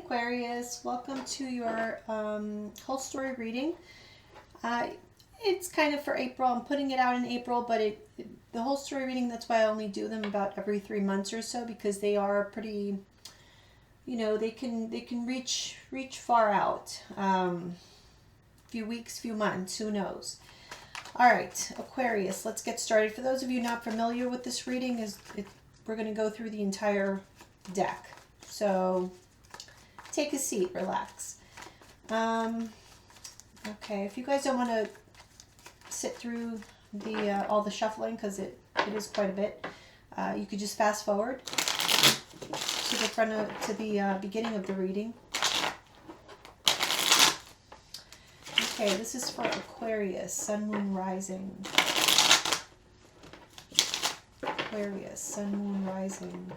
Aquarius, welcome to your whole story reading. It's kind of for April. I'm putting it out in April, but the whole story reading, that's why I only do them about every 3 months or so, because they are pretty, they can reach far out. Few weeks, few months, who knows. All right, Aquarius, let's get started. For those of you not familiar with this reading, we're going to go through the entire deck. So take a seat, relax. Okay, if you guys don't want to sit through all the shuffling, because it is quite a bit, you could just fast forward to the beginning of the reading. Okay, this is for Aquarius, Sun, Moon, Rising. Aquarius, Sun, Moon, Rising.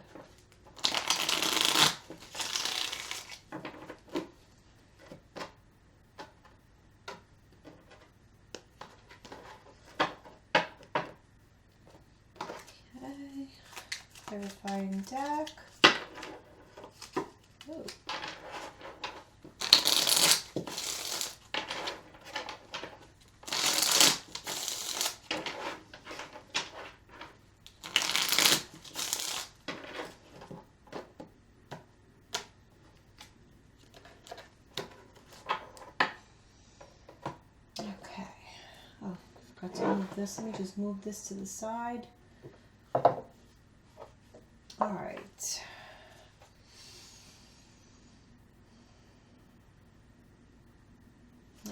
Okay, clarifying deck. Oh. Got to move this. Let me just move this to the side. All right.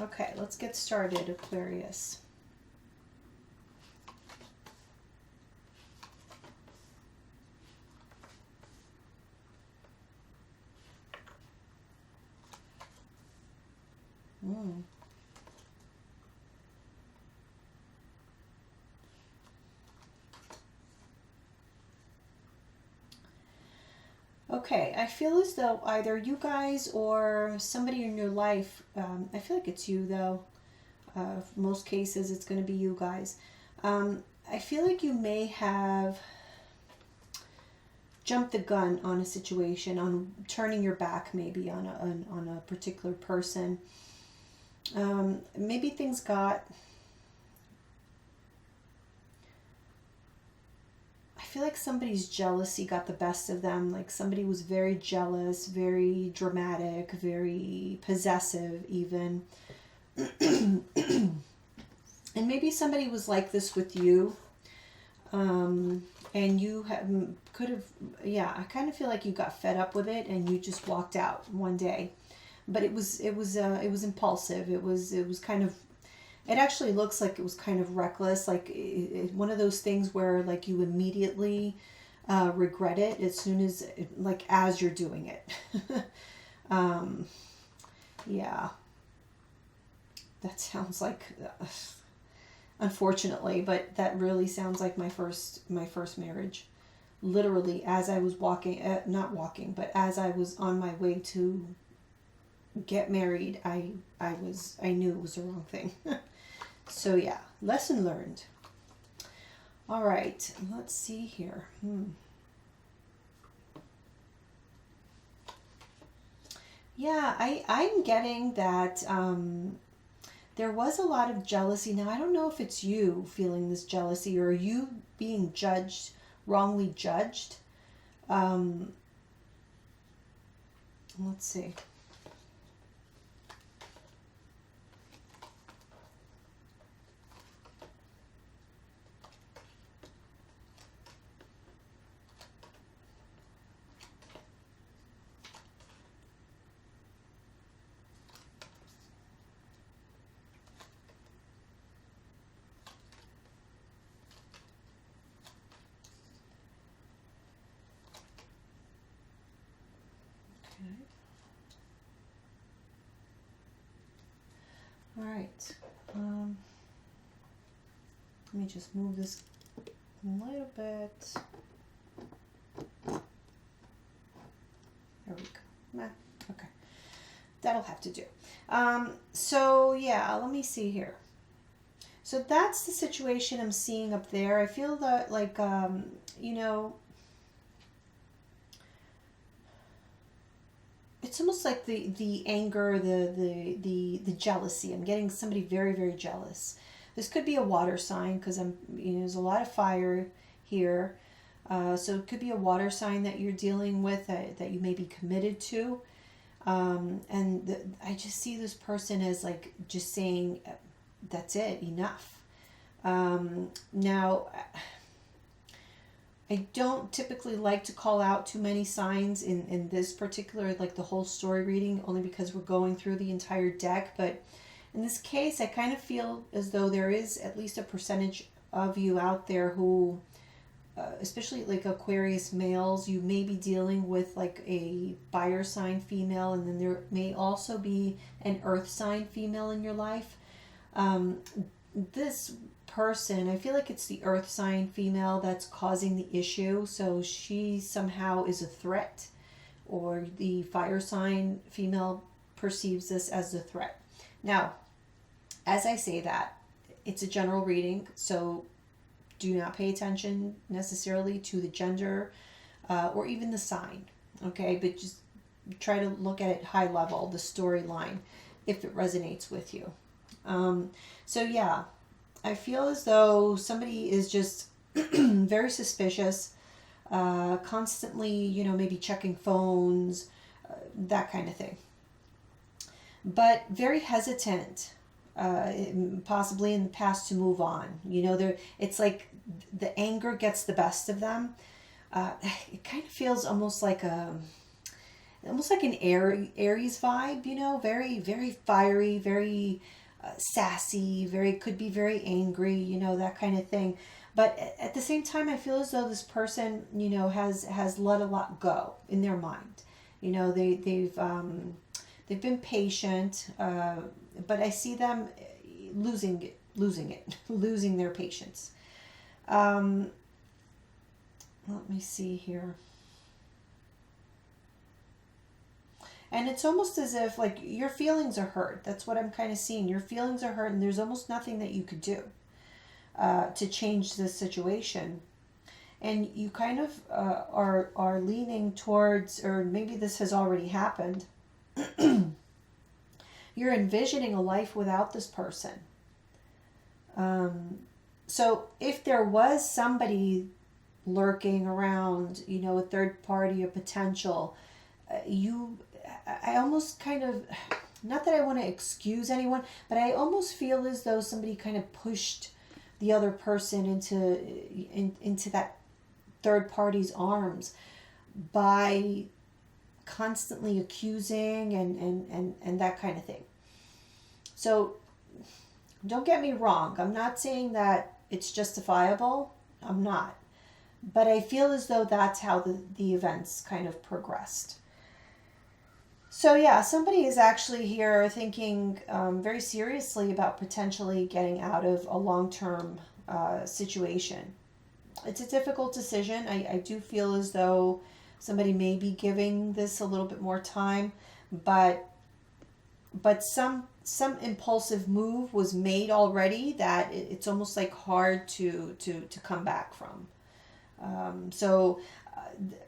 Okay, let's get started, Aquarius. Okay, I feel as though either you guys or somebody in your life, I feel like it's you though, most cases it's going to be you guys. I feel like you may have jumped the gun on a situation, on turning your back maybe on a particular person. Maybe things got... I feel like somebody's jealousy got the best of them. Like somebody was very jealous, very dramatic, very possessive even. And maybe somebody was like this with you. And you could have, I kind of feel like you got fed up with it and you just walked out one day. But it was impulsive. It was kind of... It actually looks like it was kind of reckless, like one of those things where like you immediately regret it as soon as, as you're doing it. Yeah, that sounds like, unfortunately, but that really sounds like my first marriage. Literally, as I was not walking, but as I was on my way to get married, I knew it was the wrong thing. So yeah, lesson learned. All right, let's see here. Yeah, I'm getting that there was a lot of jealousy. Now, I don't know if it's you feeling this jealousy or you being judged, wrongly judged. Let's see. All right. Let me just move this a little bit. There we go. Okay. That'll have to do. So yeah, let me see here. So that's the situation I'm seeing up there. I feel that like, it's almost like the anger, the jealousy. I'm getting somebody very, very jealous. This could be a water sign because there's a lot of fire here. So it could be a water sign that you're dealing with that you may be committed to. I just see this person as like just saying, that's it, enough. Now, I don't typically like to call out too many signs in this particular, like the whole story reading, only because we're going through the entire deck. But in this case, I kind of feel as though there is at least a percentage of you out there who, especially like Aquarius males, you may be dealing with like a fire sign female, and then there may also be an earth sign female in your life. This person, I feel like it's the earth sign female that's causing the issue. So she somehow is a threat, or the fire sign female perceives this as a threat. Now, as I say that, it's a general reading, so do not pay attention necessarily to the gender or even the sign, okay? But just try to look at it high level, the storyline, if it resonates with you. So yeah, I feel as though somebody is just very suspicious, constantly, maybe checking phones, that kind of thing. But very hesitant, possibly in the past, to move on. It's like the anger gets the best of them. It kind of feels almost like an Aries vibe, very, very fiery, very sassy, could be very angry, that kind of thing. But at the same time, I feel as though this person, has let a lot go in their mind. They've been patient, but I see them losing their patience. Let me see here. And it's almost as if like your feelings are hurt. That's what I'm kind of seeing. Your feelings are hurt, and there's almost nothing that you could do to change this situation. And you kind of are leaning towards, or maybe this has already happened. You're envisioning a life without this person. So if there was somebody lurking around, a third party, a potential, I almost kind of, not that I want to excuse anyone, but I almost feel as though somebody kind of pushed the other person into that third party's arms by constantly accusing and that kind of thing. So don't get me wrong. I'm not saying that it's justifiable. I'm not. But I feel as though that's how the events kind of progressed. So yeah, somebody is actually here thinking very seriously about potentially getting out of a long-term situation. It's a difficult decision. I do feel as though somebody may be giving this a little bit more time, but some impulsive move was made already that it's almost like hard to come back from. So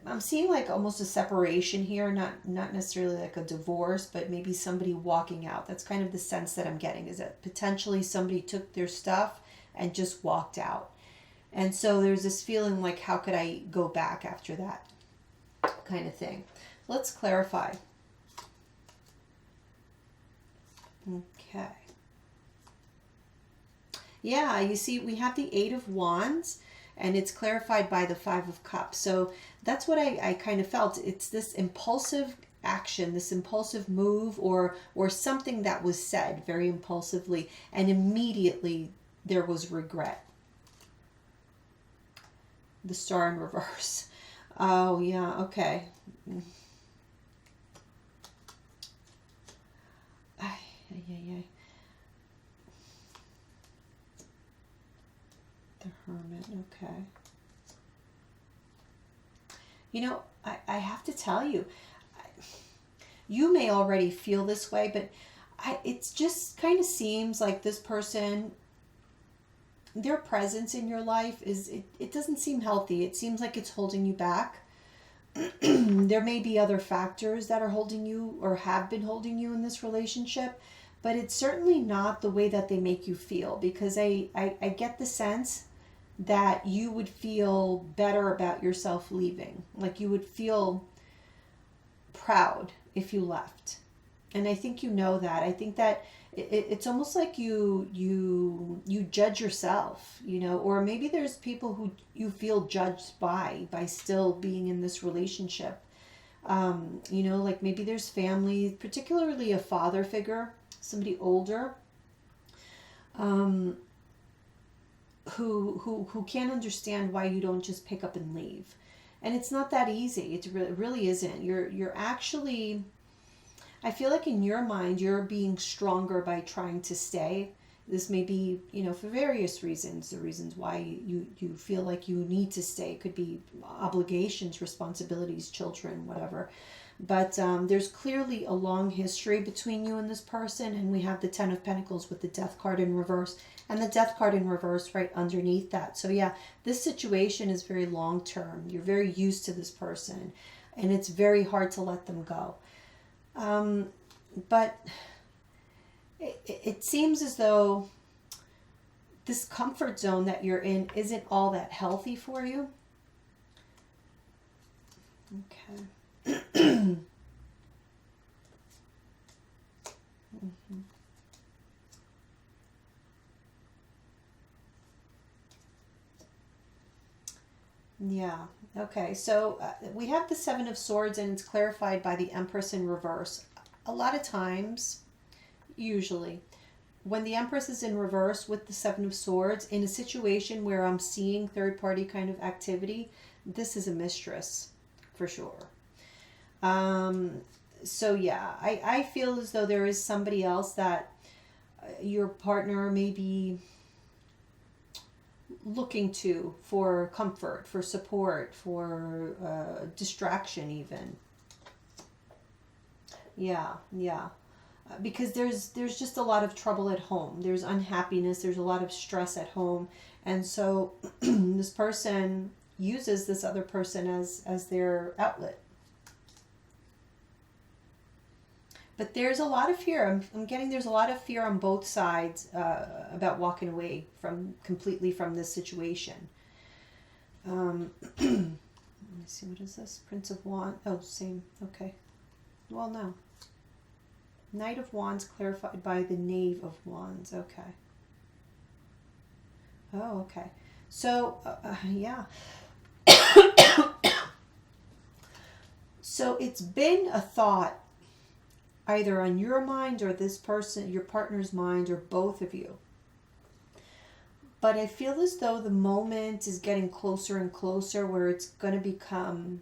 I'm seeing like almost a separation here, not necessarily like a divorce, but maybe somebody walking out. That's kind of the sense that I'm getting, is that potentially somebody took their stuff and just walked out. And so there's this feeling like, how could I go back after that kind of thing? Let's clarify. Okay. Yeah, you see, we have the Eight of Wands, and it's clarified by the Five of Cups. So that's what I kind of felt. It's this impulsive action, this impulsive move, or something that was said very impulsively, and immediately there was regret. The Star in reverse. Oh, yeah, okay. The Hermit, okay. I have to tell you, you may already feel this way, but it just kind of seems like this person, their presence in your life it doesn't seem healthy. It seems like it's holding you back. There may be other factors that are holding you or have been holding you in this relationship, but it's certainly not the way that they make you feel, because I get the sense that you would feel better about yourself leaving. Like you would feel proud if you left. And I think you know that. I think that it's almost like you judge yourself, you know, or maybe there's people who you feel judged by still being in this relationship. You know, like maybe there's family, particularly a father figure, somebody older, who can't understand why you don't just pick up and leave. And it's not that easy. It really isn't. You're actually, I feel like in your mind, you're being stronger by trying to stay. This may be, you know, for various reasons, the reasons why you feel like you need to stay. It could be obligations, responsibilities, children, whatever. But there's clearly a long history between you and this person. And we have the Ten of Pentacles with the Death card in reverse. And the Death card in reverse right underneath that. So yeah, this situation is very long term. You're very used to this person. And it's very hard to let them go. But it seems as though this comfort zone that you're in isn't all that healthy for you. Okay. Mm-hmm. Yeah. Okay. So we have the Seven of Swords, and it's clarified by the Empress in reverse. A lot of times, usually, when the Empress is in reverse with the Seven of Swords, in a situation where I'm seeing third-party kind of activity, this is a mistress, for sure. So yeah, I feel as though there is somebody else that your partner may be looking to for comfort, for support, for distraction even. Yeah. Because there's just a lot of trouble at home. There's unhappiness, there's a lot of stress at home. And so this person uses this other person as their outlet. But there's a lot of fear. I'm getting there's a lot of fear on both sides about walking away completely from this situation. Let me see, what is this? Prince of Wands. Oh, same. Okay. Well, no. Knight of Wands clarified by the Knave of Wands. Okay. Oh, okay. So, yeah. So it's been a thought either on your mind or this person, your partner's mind, or both of you. But I feel as though the moment is getting closer and closer where it's going to become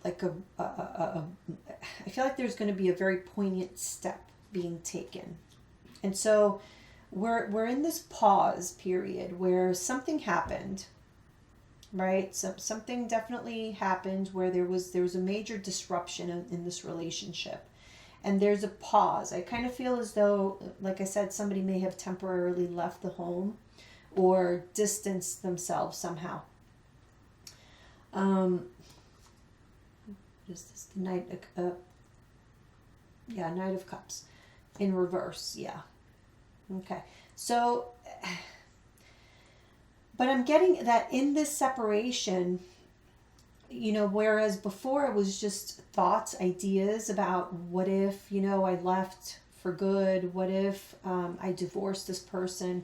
like I feel like there's going to be a very poignant step being taken. And so we're in this pause period where something happened, right? Something definitely happened where there was a major disruption in this relationship. And there's a pause. I kind of feel as though, like I said, somebody may have temporarily left the home or distanced themselves somehow. What is this? The Knight of Cups in reverse. Yeah. Okay. So, but I'm getting that in this separation, you know, whereas before it was just thoughts, ideas about what if, you know, I left for good? What if I divorced this person?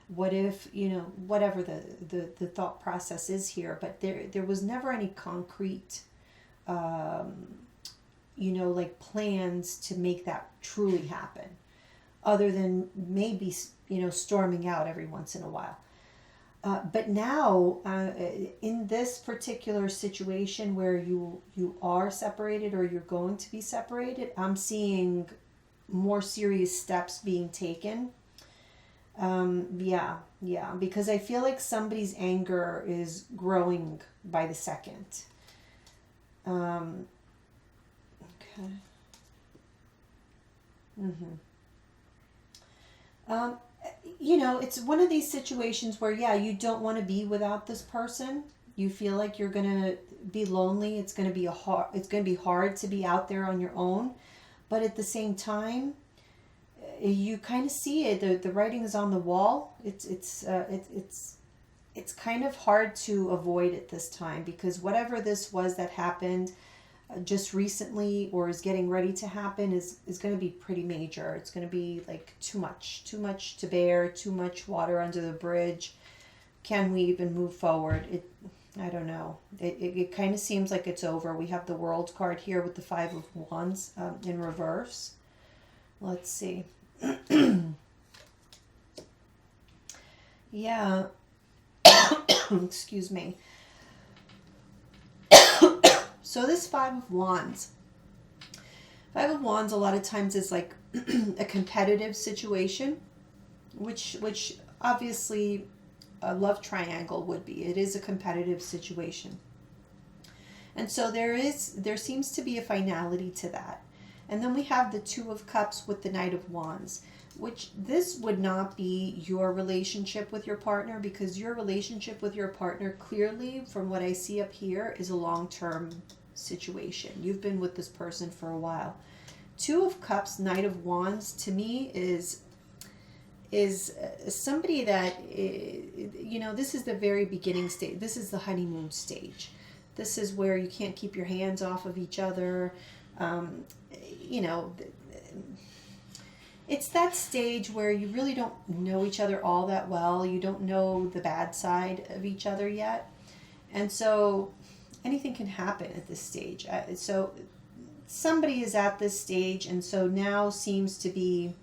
What if, you know, whatever the thought process is here, but there was never any concrete, you know, like plans to make that truly happen, other than maybe, you know, storming out every once in a while. But now, in this particular situation where you are separated or you're going to be separated, I'm seeing more serious steps being taken. Yeah, because I feel like somebody's anger is growing by the second. Okay. You know, it's one of these situations where, yeah, you don't want to be without this person, You feel like you're going to be lonely. It's going to be hard to be out there on your own. But at the same time, you kind of see it. The writing is on the wall. It's kind of hard to avoid at this time, because whatever this was that happened just recently or is getting ready to happen is going to be pretty major. It's going to be like too much to bear, too much water under the bridge. Can we even move forward? I don't know. It kind of seems like it's over. We have the World card here with the Five of Wands in reverse. Let's see. Yeah. Excuse me. So this Five of Wands a lot of times is like a competitive situation, which obviously a love triangle would be. It is a competitive situation. And so there seems to be a finality to that. And then we have the Two of Cups with the Knight of Wands, which this would not be your relationship with your partner, because your relationship with your partner clearly, from what I see up here, is a long-term situation. You've been with this person for a while. Two of Cups, Knight of Wands, to me is somebody that, this is the very beginning stage. This is the honeymoon stage. This is where you can't keep your hands off of each other. It's that stage where you really don't know each other all that well. You don't know the bad side of each other yet. And so anything can happen at this stage. So somebody is at this stage, and so now seems to be,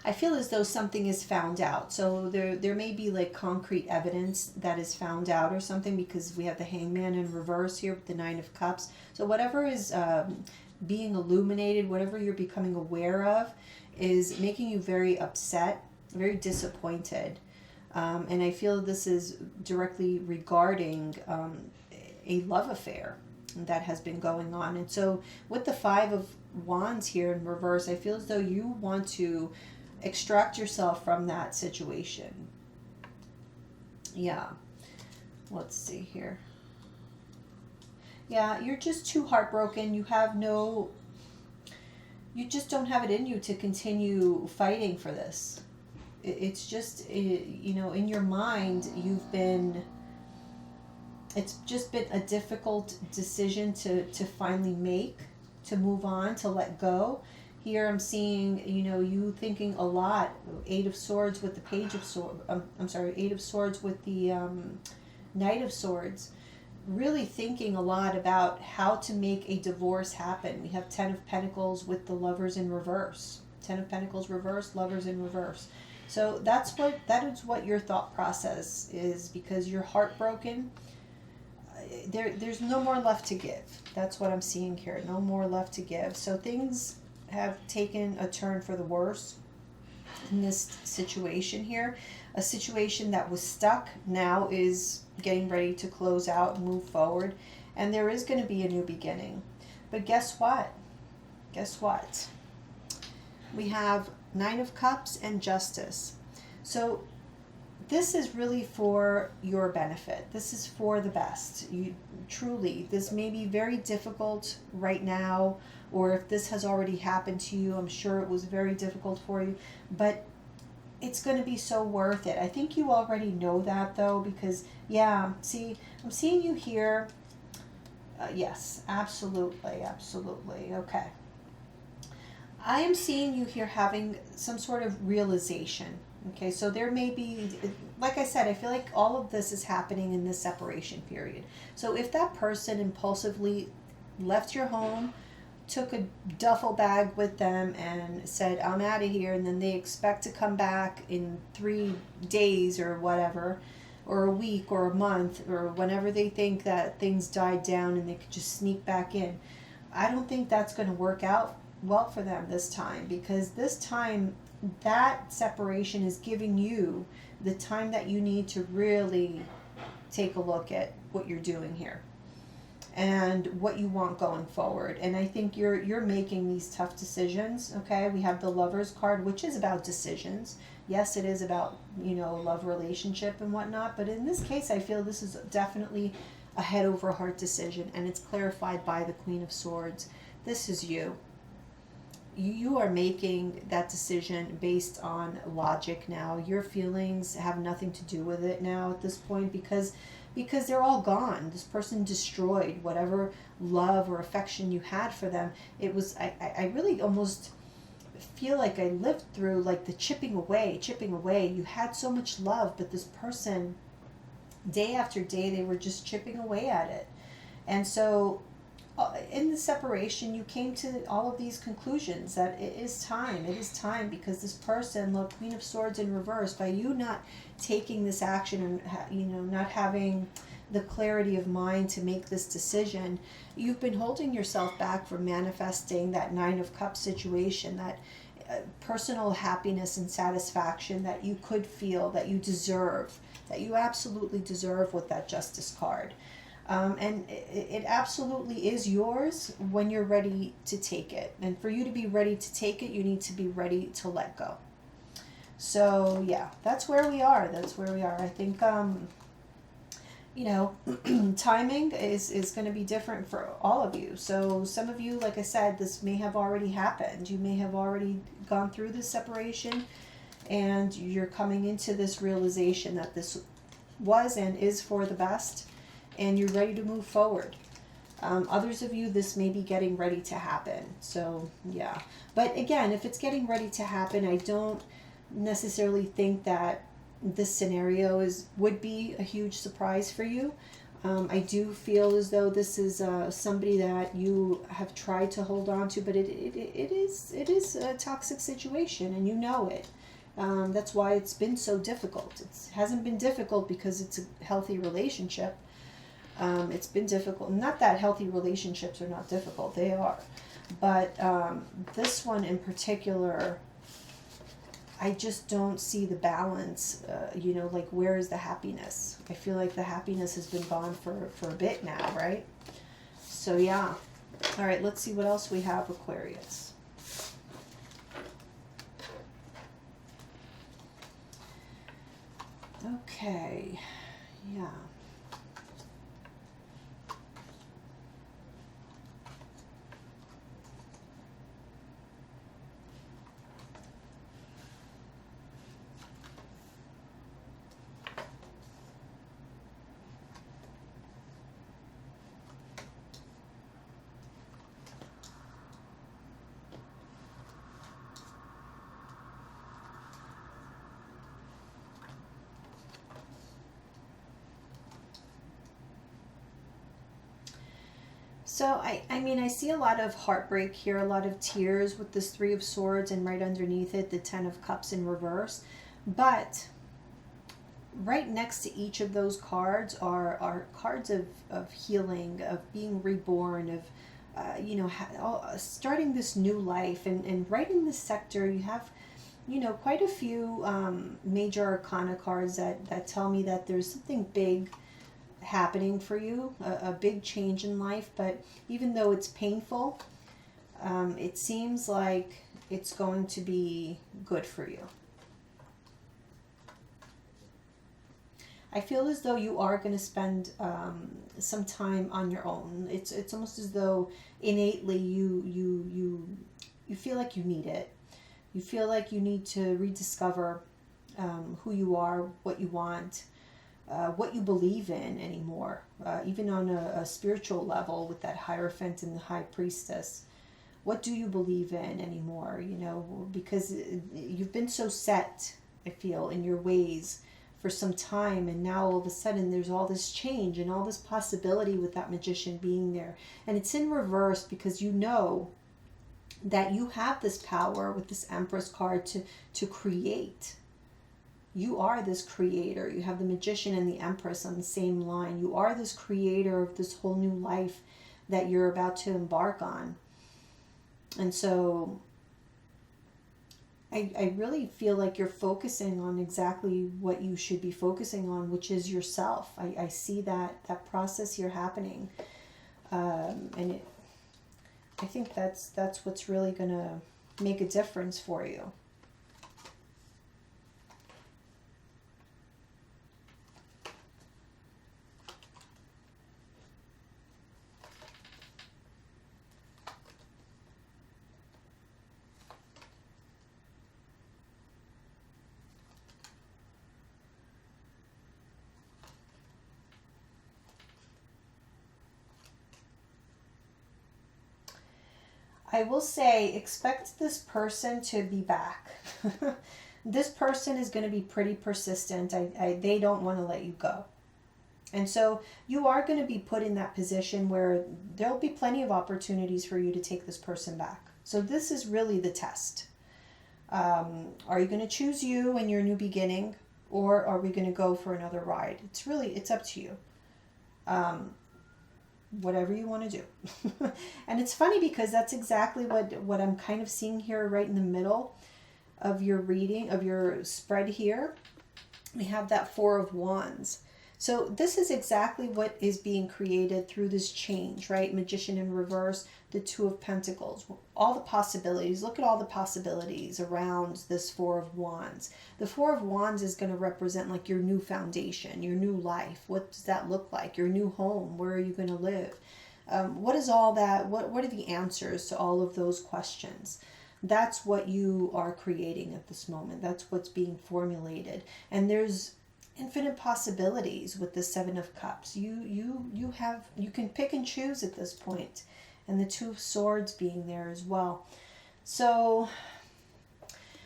I feel as though something is found out. So there may be like concrete evidence that is found out or something, because we have the Hangman in reverse here with the Nine of Cups. So whatever is being illuminated, whatever you're becoming aware of, is making you very upset, very disappointed. And I feel this is directly regarding a love affair that has been going on. And so with the Five of Wands here in reverse, I feel as though you want to extract yourself from that situation. Yeah. Let's see here. Yeah, you're just too heartbroken. You just don't have it in you to continue fighting for this. It's just, in your mind, it's just been a difficult decision to finally make, to move on, to let go. Here I'm seeing, you thinking a lot. Eight of Swords with the Page of Swords. Eight of Swords with the Knight of Swords. Really thinking a lot about how to make a divorce happen. We have Ten of Pentacles with the Lovers in reverse. Ten of Pentacles reverse, Lovers in reverse. So that is what your thought process is, because you're heartbroken. There's no more left to give. That's what I'm seeing here. No more left to give. So things have taken a turn for the worse in this situation here. A situation that was stuck now is getting ready to close out and move forward. And there is going to be a new beginning. But guess what? We have Nine of Cups and Justice. So this is really for your benefit. This is for the best. This may be very difficult right now, or if this has already happened to you, I'm sure it was very difficult for you, but it's going to be so worth it. I think you already know that, though, because, I'm seeing you here. Yes, absolutely. Okay. I am seeing you here having some sort of realization. Okay, so there may be, like I said, I feel like all of this is happening in this separation period. So if that person impulsively left your home, took a duffel bag with them and said, I'm out of here, and then they expect to come back in 3 days or whatever, or a week or a month, or whenever they think that things died down and they could just sneak back in, I don't think that's going to work out well for them this time, because this time that separation is giving you the time that you need to really take a look at what you're doing here and what you want going forward. And I think you're making these tough decisions. Okay, we have the Lovers card, which is about decisions. Yes, it is about, you know, love relationship and whatnot, but in this case, I feel this is definitely a head over heart decision, and it's clarified by the Queen of Swords. This is you. You are making that decision based on logic now. Your feelings have nothing to do with it now at this point, because they're all gone. This person destroyed whatever love or affection you had for them. It was, I really almost feel like I lived through like the chipping away, chipping away. You had so much love, but this person, day after day, they were just chipping away at it. And so in the separation, you came to all of these conclusions that it is time, because this person, look, Queen of Swords in reverse, by you not taking this action and, you know, not having the clarity of mind to make this decision, you've been holding yourself back from manifesting that Nine of Cups situation, that personal happiness and satisfaction that you could feel, that you deserve, that you absolutely deserve with that Justice card. And it absolutely is yours when you're ready to take it. And for you to be ready to take it, you need to be ready to let go. So yeah, that's where we are. That's where we are. I think, you know, timing is going to be different for all of you. So some of you, like I said, this may have already happened. You may have already gone through this separation, and you're coming into this realization that this was and is for the best, and you're ready to move forward. Others of you, this may be getting ready to happen. So yeah, but again, if it's getting ready to happen, I don't necessarily think that this scenario would be a huge surprise for you. I do feel as though this is somebody that you have tried to hold on to, but it is a toxic situation, and you know it. That's why it's been so difficult. It hasn't been difficult because it's a healthy relationship. It's been difficult. Not that healthy relationships are not difficult. They are. But this one in particular, I just don't see the balance. You know, like, where is the happiness? I feel like the happiness has been gone for a bit now, right? So yeah. All right, let's see what else we have, Aquarius. Okay. Yeah. So, I mean, I see a lot of heartbreak here, a lot of tears with this Three of Swords, and right underneath it, the Ten of Cups in reverse. But right next to each of those cards are cards of healing, of being reborn, of, you know, starting this new life. And right in this sector, you have, you know, quite a few major arcana cards that tell me that there's something big happening for you, a big change in life. But even though it's painful, it seems like it's going to be good for you. I feel as though you are going to spend some time on your own. It's almost as though innately you feel like you need it. You feel like you need to rediscover who you are, what you want, what you believe in anymore, even on a spiritual level with that Hierophant and the High Priestess. What do you believe in anymore? You know, because you've been so set, I feel, in your ways for some time, and now all of a sudden there's all this change and all this possibility with that Magician being there. And it's in reverse because you know that you have this power with this Empress card to create. You are this creator. You have the Magician and the Empress on the same line. You are this creator of this whole new life that you're about to embark on. And so I really feel like you're focusing on exactly what you should be focusing on, which is yourself. I see that process here happening. And I think that's what's really going to make a difference for you. I will say, expect this person to be back. This person is going to be pretty persistent. They don't want to let you go. And so you are going to be put in that position where there'll be plenty of opportunities for you to take this person back. So this is really the test. Are you going to choose you in your new beginning, or are we going to go for another ride? It's up to you. Whatever you want to do. And it's funny because that's exactly what I'm kind of seeing here right in the middle of your reading, of your spread here. We have that Four of Wands. So this is exactly what is being created through this change, right? Magician in reverse, the Two of Pentacles, all the possibilities. Look at all the possibilities around this Four of Wands. The Four of Wands is going to represent like your new foundation, your new life. What does that look like? Your new home. Where are you going to live? What is all that? What are the answers to all of those questions? That's what you are creating at this moment. That's what's being formulated. And there's infinite possibilities with the Seven of Cups. You can pick and choose at this point, and the Two of Swords being there as well. So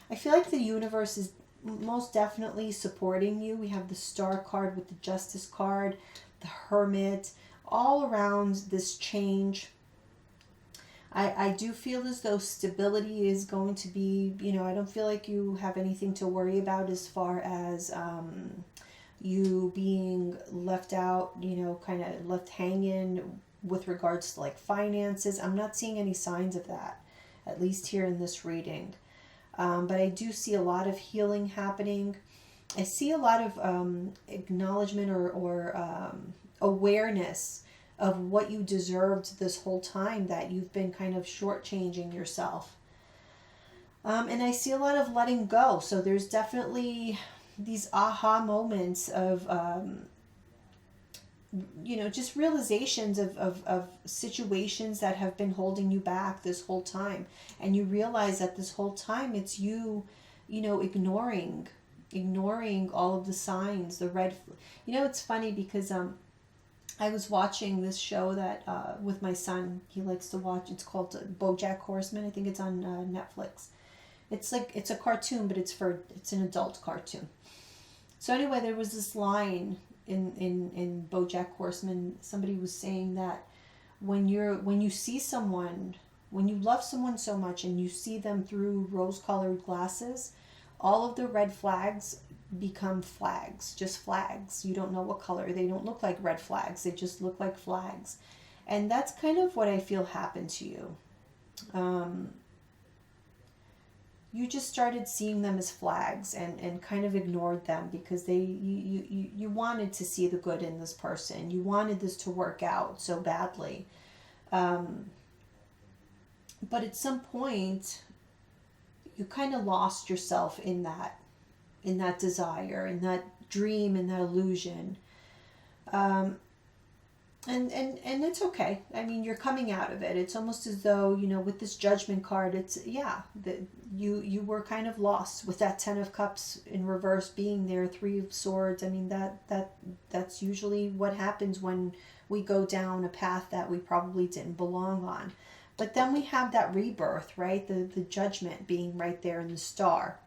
I feel like the universe is most definitely supporting you. We have the Star card with the Justice card, the Hermit, all around this change. I do feel as though stability is going to be, I don't feel like you have anything to worry about as far as you being left out, kind of left hanging with regards to like finances. I'm not seeing any signs of that, at least here in this reading. But I do see a lot of healing happening. I see a lot of acknowledgement or awareness of what you deserved this whole time, that you've been kind of shortchanging yourself. And I see a lot of letting go. So there's definitely these aha moments of, just realizations of situations that have been holding you back this whole time. And you realize that this whole time it's you, ignoring all of the signs, the red. It's funny because I was watching this show that with my son. He likes to watch. It's called BoJack Horseman. I think it's on Netflix. It's a cartoon, but it's an adult cartoon. So anyway, there was this line in BoJack Horseman. Somebody was saying that when you see someone, when you love someone so much and you see them through rose-colored glasses, all of the red flags become flags, just flags. You don't know what color. They don't look like red flags. They just look like flags. And that's kind of what I feel happened to you. You just started seeing them as flags and kind of ignored them because you wanted to see the good in this person. You wanted this to work out so badly. But at some point, you kind of lost yourself in that desire, in that dream, in that illusion. And it's okay. I mean, you're coming out of it. It's almost as though, with this Judgment card, that you were kind of lost with that Ten of Cups in reverse being there, Three of Swords. I mean, that's usually what happens when we go down a path that we probably didn't belong on. But then we have that rebirth, right? The Judgment being right there in the Star.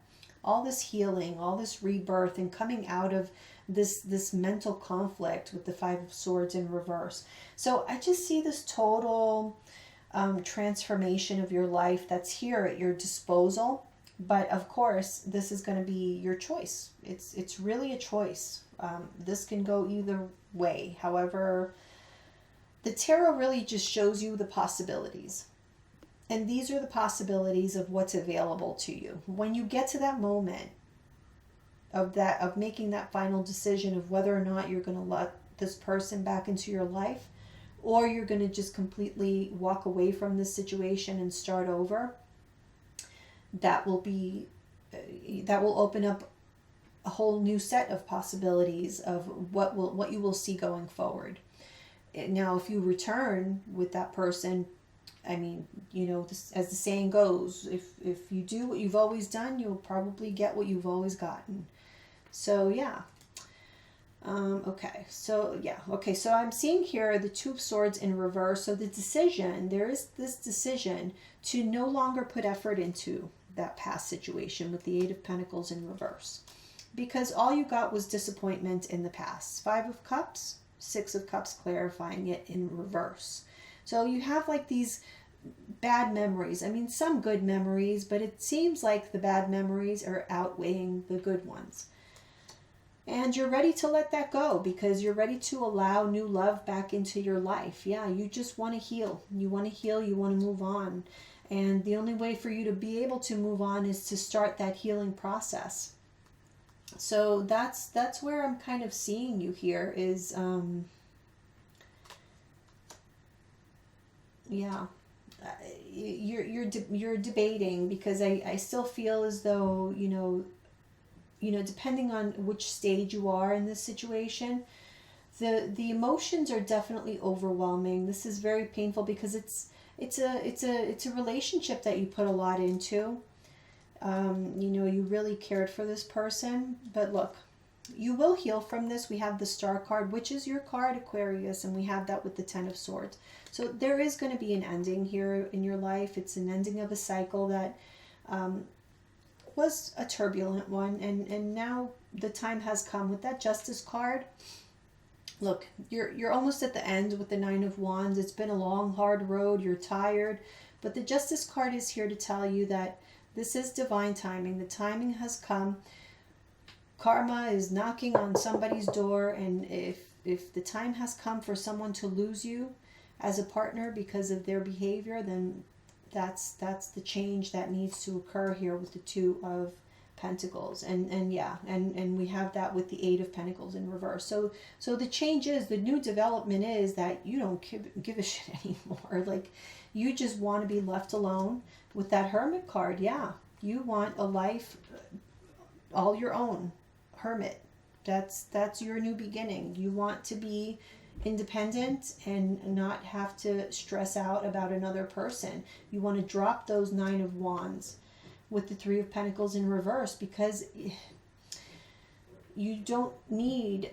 All this healing, all this rebirth, and coming out of this mental conflict with the Five of Swords in reverse. So I just see this total transformation of your life that's here at your disposal. But of course, this is going to be your choice. It's really a choice. This can go either way. However, the tarot really just shows you the possibilities. And these are the possibilities of what's available to you. When you get to that moment of making that final decision of whether or not you're going to let this person back into your life, or you're going to just completely walk away from this situation and start over, that will open up a whole new set of possibilities of what you will see going forward. Now, if you return with that person, I mean, as the saying goes, if you do what you've always done, you'll probably get what you've always gotten. So, yeah. Okay, so yeah, okay, so I'm seeing here the Two of Swords in reverse. So the decision, there is this decision to no longer put effort into that past situation with the Eight of Pentacles in reverse. Because all you got was disappointment in the past. Five of Cups, Six of Cups, clarifying it in reverse. So you have like these bad memories. I mean, some good memories, but it seems like the bad memories are outweighing the good ones. And you're ready to let that go because you're ready to allow new love back into your life. Yeah, you just want to heal. You want to heal. You want to move on. And the only way for you to be able to move on is to start that healing process. So that's where I'm kind of seeing you here is, yeah, you're debating because I still feel as though, depending on which stage you are in this situation, the emotions are definitely overwhelming. This is very painful because it's a relationship that you put a lot into. You really cared for this person, but look, you will heal from this. We have the Star card, which is your card, Aquarius, and we have that with the Ten of Swords. So there is going to be an ending here in your life. It's an ending of a cycle that was a turbulent one, and now the time has come with that Justice card. Look, you're almost at the end with the Nine of Wands. It's been a long, hard road. You're tired, but the Justice card is here to tell you that this is divine timing. The timing has come. Karma is knocking on somebody's door, and if the time has come for someone to lose you as a partner because of their behavior, then that's the change that needs to occur here with the Two of Pentacles. And we have that with the Eight of Pentacles in reverse. So the change is, the new development is that you don't give a shit anymore. Like, you just want to be left alone. With that Hermit card, yeah, you want a life all your own. Hermit, that's your new beginning. You want to be independent and not have to stress out about another person. You want to drop those Nine of Wands with the Three of Pentacles in reverse because you don't need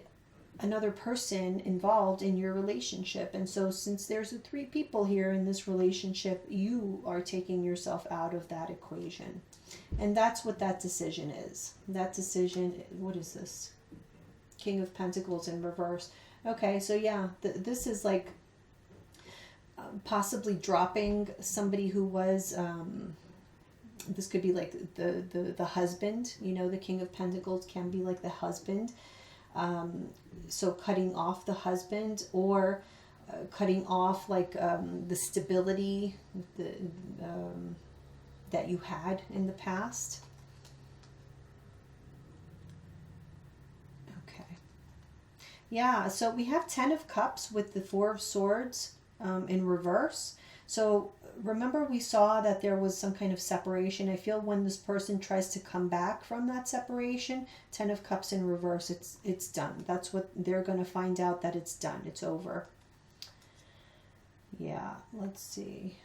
another person involved in your relationship. And so since there's three people here in this relationship, you are taking yourself out of that equation. And that's what that decision is. That decision, what is this? King of Pentacles in reverse. Okay, so yeah, this is like possibly dropping somebody who was, this could be like the husband, the King of Pentacles can be like the husband. So cutting off the husband, or cutting off like the stability that you had in the past. Okay. Yeah, so we have Ten of Cups with the Four of Swords in reverse. So remember we saw that there was some kind of separation. I feel when this person tries to come back from that separation, Ten of Cups in reverse, it's done. That's what they're going to find out, that it's done. It's over. Yeah, let's see.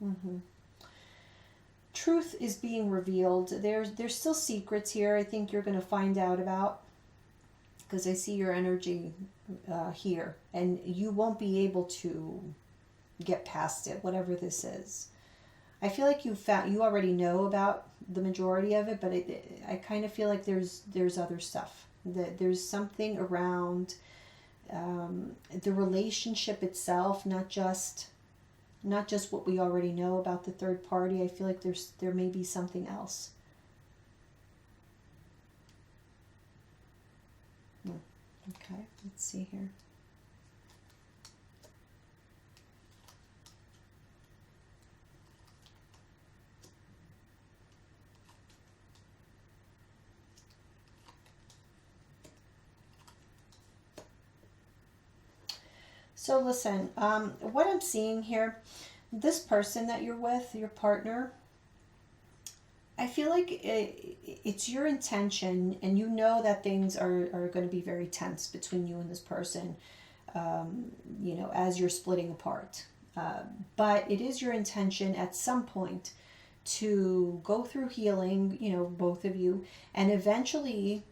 Mm-hmm. Truth is being revealed. There's still secrets here I think you're going to find out about, because I see your energy here, and you won't be able to get past it, whatever this is. I feel like you already know about the majority of it, but I kind of feel like there's other stuff. That there's something around the relationship itself, not just what we already know about the third party. I feel like there may be something else. Okay, let's see here. So listen, what I'm seeing here, this person that you're with, your partner, I feel like it's your intention, and you know that things are going to be very tense between you and this person, you know, as you're splitting apart. But it is your intention at some point to go through healing, you know, both of you, and eventually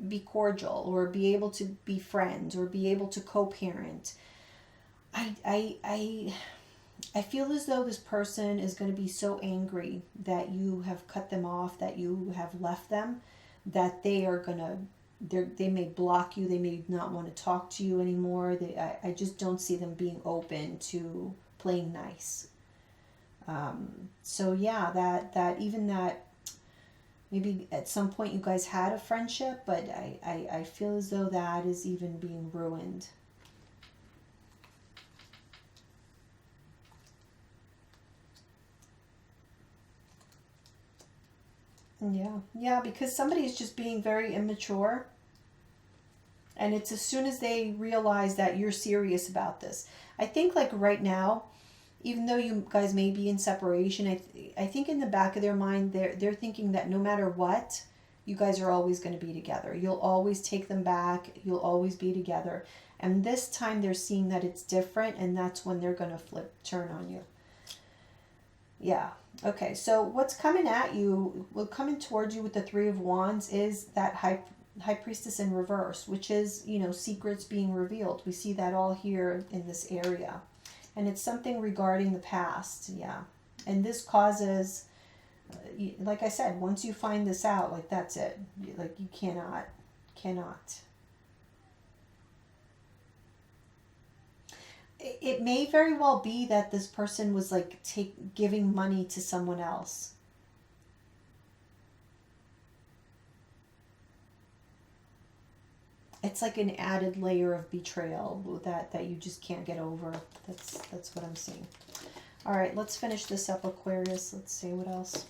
be cordial or be able to be friends or be able to co-parent. I feel as though this person is going to be so angry that you have cut them off, that you have left them, that they are going to, they may block you, they may not want to talk to you anymore. I just don't see them being open to playing nice. So yeah, that even that maybe at some point you guys had a friendship, but I feel as though that is even being ruined. Yeah, because somebody is just being very immature. And it's as soon as they realize that you're serious about this. I think like right now, even though you guys may be in separation, I think in the back of their mind, they're thinking that no matter what, you guys are always going to be together. You'll always take them back. You'll always be together. And this time they're seeing that it's different, and that's when they're going to turn on you. Yeah. Okay, so what's coming at you, coming towards you with the Three of Wands is that High Priestess in reverse, which is, you know, secrets being revealed. We see that all here in this area. And it's something regarding the past, yeah. And this causes, like I said, once you find this out, like that's it. Like you cannot. It may very well be that this person was like giving money to someone else. It's like an added layer of betrayal that you just can't get over. That's what I'm seeing. All right, let's finish this up, Aquarius. Let's see what else.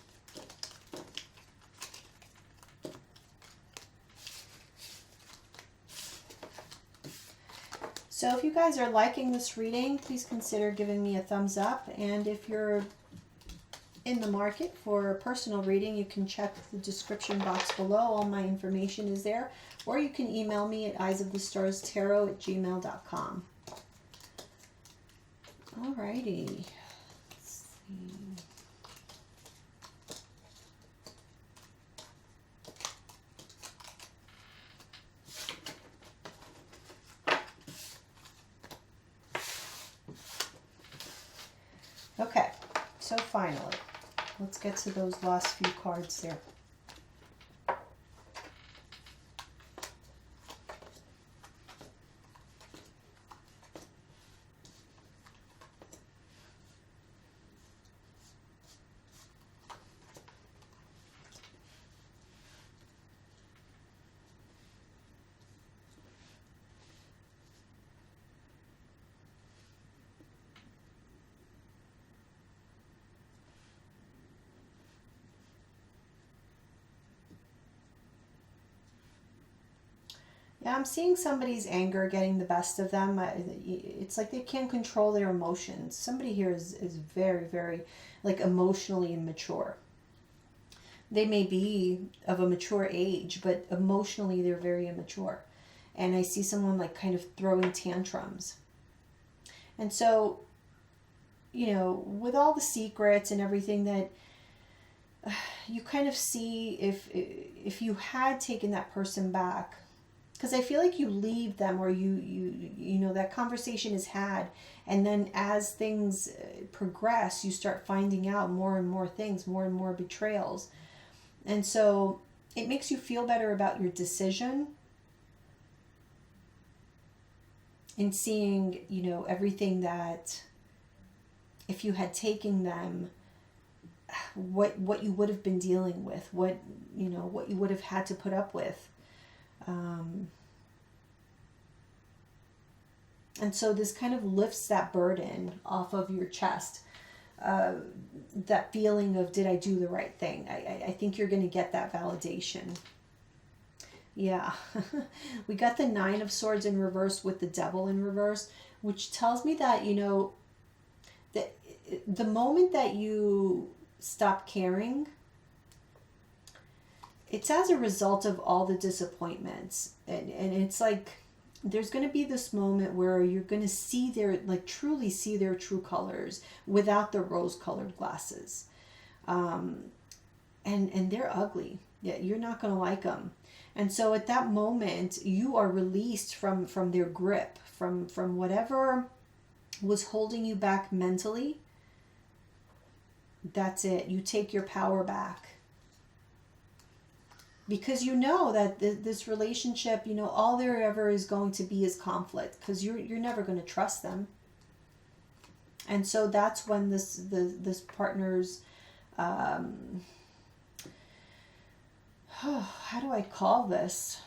So if you guys are liking this reading, please consider giving me a thumbs up. And if you're in the market for a personal reading, you can check the description box below. All my information is there. Or you can email me at eyesofthestarstarot@gmail.com. Alrighty. Let's see. Okay, so finally, let's get to those last few cards there. Yeah, I'm seeing somebody's anger getting the best of them. It's like they can't control their emotions. Somebody here is very, very, like, emotionally immature. They may be of a mature age, but emotionally they're very immature. And I see someone, like, kind of throwing tantrums. And so, you know, with all the secrets and everything that you kind of see, if you had taken that person back, because I feel like you leave them, or you know, that conversation is had, and then as things progress, you start finding out more and more things, more and more betrayals. And so it makes you feel better about your decision in seeing, you know, everything that if you had taken them, what you would have been dealing with, what you would have had to put up with. And so this kind of lifts that burden off of your chest. That feeling of, did I do the right thing? I think you're going to get that validation. Yeah. We got the Nine of Swords in reverse with the Devil in reverse, which tells me that, you know, that the moment that you stop caring, it's as a result of all the disappointments. And it's like there's going to be this moment where you're going to see their, like, truly see their true colors without the rose-colored glasses. And they're ugly. Yeah, you're not going to like them. And so at that moment, you are released from their grip, from whatever was holding you back mentally. That's it. You take your power back. Because you know that this relationship, you know, all there ever is going to be is conflict, because you're never going to trust them. And so that's when this partner's how do I call this?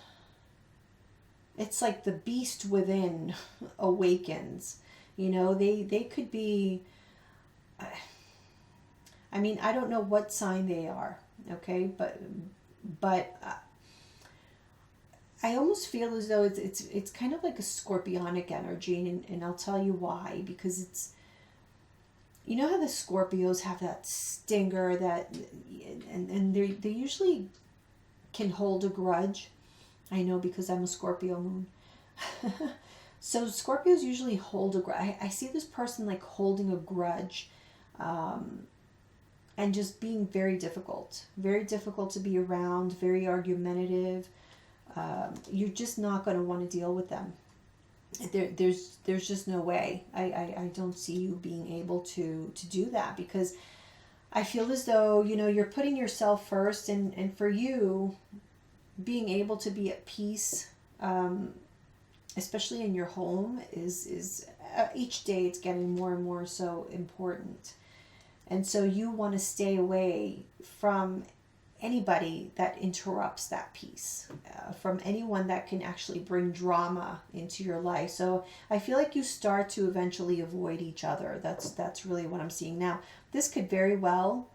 It's like the beast within awakens. You know, they could be, I mean, I don't know what sign they are, okay? But I almost feel as though it's kind of like a scorpionic energy, and I'll tell you why. Because it's, you know how the Scorpios have that stinger, that, and they usually can hold a grudge. I know, because I'm a Scorpio moon. So Scorpios usually hold a grudge. I see this person like holding a grudge, and just being very difficult to be around, very argumentative. You're just not going to want to deal with them. There's just no way. I don't see you being able to do that, because I feel as though, you know, you're putting yourself first, and for you, being able to be at peace, especially in your home, is each day it's getting more and more so important. And so you want to stay away from anybody that interrupts that peace, from anyone that can actually bring drama into your life. So I feel like you start to eventually avoid each other. That's really what I'm seeing now. This could very well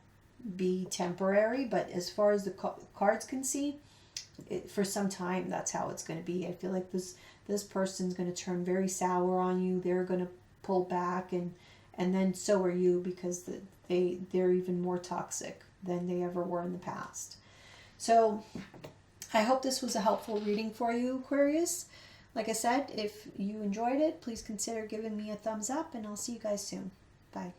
be temporary, but as far as the cards can see, for some time, that's how it's going to be. I feel like this person's going to turn very sour on you. They're going to pull back, and then so are you, because they're even more toxic than they ever were in the past. So I hope this was a helpful reading for you, Aquarius. Like I said, if you enjoyed it, please consider giving me a thumbs up, and I'll see you guys soon. Bye.